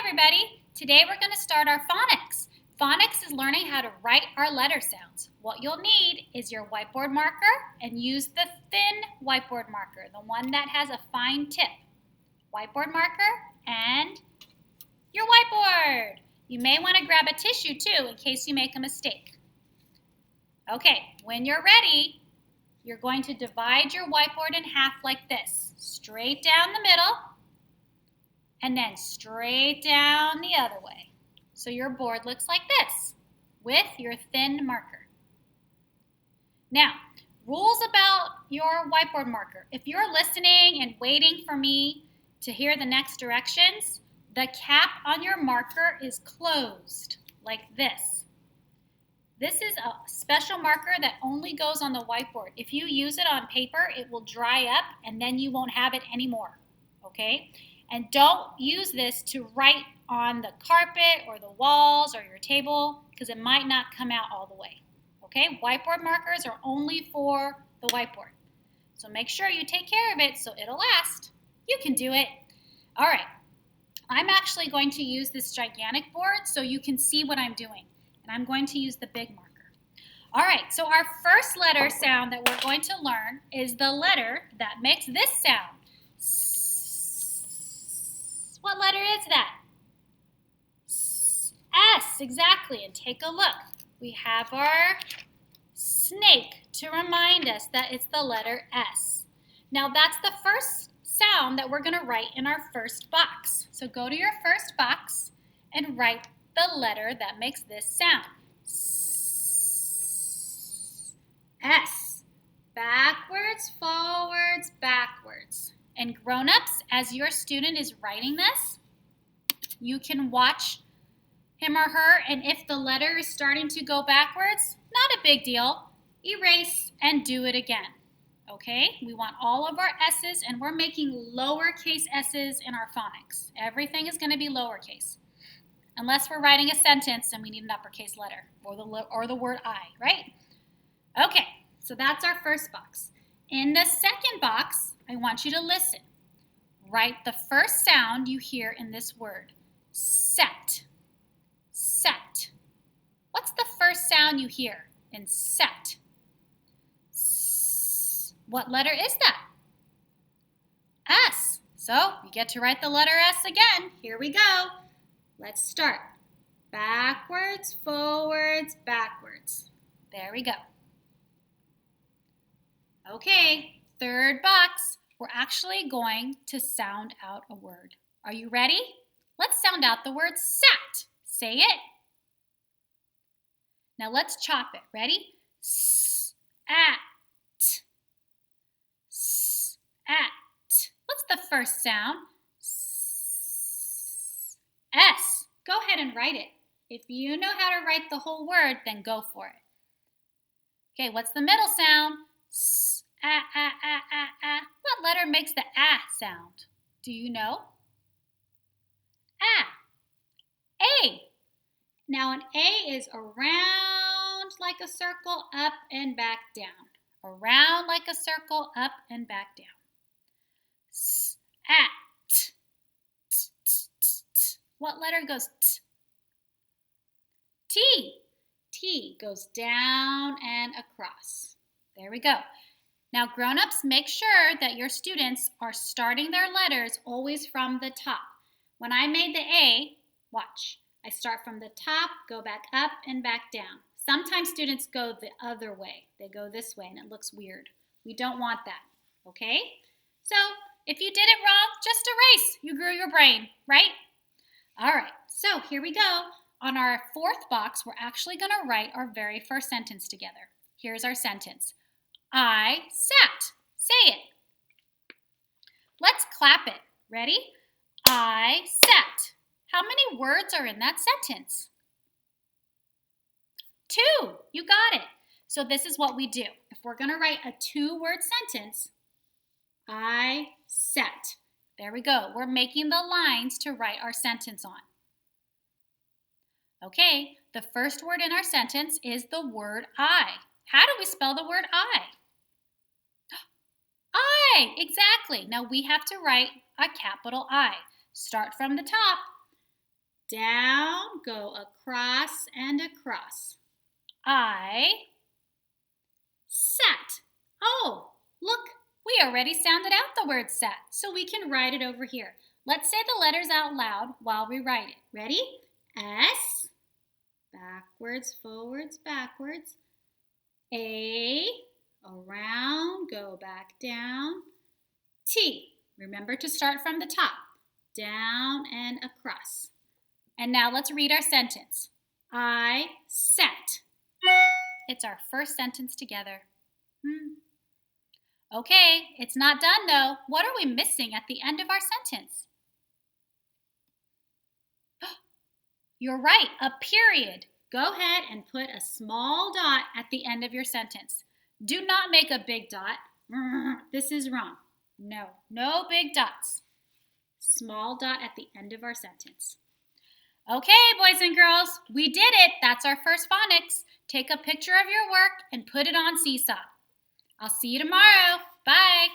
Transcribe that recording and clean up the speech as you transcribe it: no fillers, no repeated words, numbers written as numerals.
everybody! Today we're going to start our phonics. Phonics is learning how to write our letter sounds. What you'll need is your whiteboard marker and use the thin whiteboard marker, the one that has a fine tip. Whiteboard marker and your whiteboard. You may want to grab a tissue too in case you make a mistake. Okay, when you're ready, you're going to divide your whiteboard in half like this. Straight down the middle. And then straight down the other way. So your board looks like this with your thin marker. Now, rules about your whiteboard marker. If you're listening and waiting for me to hear the next directions, the cap on your marker is closed like this. This is a special marker that only goes on the whiteboard. If you use it on paper, it will dry up and then you won't have it anymore, okay? And don't use this to write on the carpet or the walls or your table because it might not come out all the way. Okay, whiteboard markers are only for the whiteboard. So make sure you take care of it so it'll last. You can do it. All right, I'm actually going to use this gigantic board so you can see what I'm doing. And I'm going to use the big marker. All right, so our first letter sound that we're going to learn is the letter that makes this sound. What letter is that? S, exactly. And take a look. We have our snake to remind us that it's the letter S. Now that's the first sound that we're going to write in our first box. So go to your first box and write the letter that makes this sound. S. Backwards, forwards, backwards. And grown-ups, as your student is writing this, you can watch him or her, and if the letter is starting to go backwards, not a big deal. Erase and do it again. Okay? We want all of our S's, and we're making lowercase s's in our phonics. Everything is going to be lowercase, unless we're writing a sentence and we need an uppercase letter, or the word I, right? Okay, so that's our first box. In the second box, I want you to listen. Write the first sound you hear in this word. Set. Set. What's the first sound you hear in set? S. What letter is that? S. So you get to write the letter S again. Here we go. Let's start. Backwards, forwards, backwards. There we go. Okay, third box. We're actually going to sound out a word. Are you ready? Let's sound out the word sat. Say it. Now let's chop it. Ready? S-at. S-at. What's the first sound? S. Go ahead and write it. If you know how to write the whole word, then go for it. Okay, what's the middle sound? What letter makes the ah sound? Do you know? Ah. A. Now an A is around like a circle, up and back down. Around like a circle, up and back down. At. What letter goes t? T. T goes down and across. There we go. Now, grown-ups, make sure that your students are starting their letters always from the top. When I made the A, watch. I start from the top, go back up and back down. Sometimes students go the other way. They go this way and it looks weird. We don't want that, okay? So, if you did it wrong, just erase. You grew your brain, right? All right, so here we go. On our fourth box, we're actually going to write our very first sentence together. Here's our sentence. I sat. Say it. Let's clap it. Ready? I sat. How many words are in that sentence? 2. You got it. So this is what we do. If we're going to write a 2-word sentence, I sat. There we go. We're making the lines to write our sentence on. Okay, the first word in our sentence is the word I. How do we spell the word I? I, exactly. Now we have to write a capital I. Start from the top. Down, go across and across. I Sat. Oh, look, we already sounded out the word sat, so we can write it over here. Let's say the letters out loud while we write it. ready? S, backwards, forwards, backwards. A, around, go back down. T, remember to start from the top, down and across. And now let's read our sentence. I sat. It's our first sentence together. Okay, it's not done though. What are we missing at the end of our sentence? You're right, a period. Go ahead and put a small dot at the end of your sentence. Do not make a big dot. This is wrong. No, no big dots. Small dot at the end of our sentence. Okay, boys and girls, we did it. That's our first phonics. Take a picture of your work and put it on Seesaw. I'll see you tomorrow. Bye.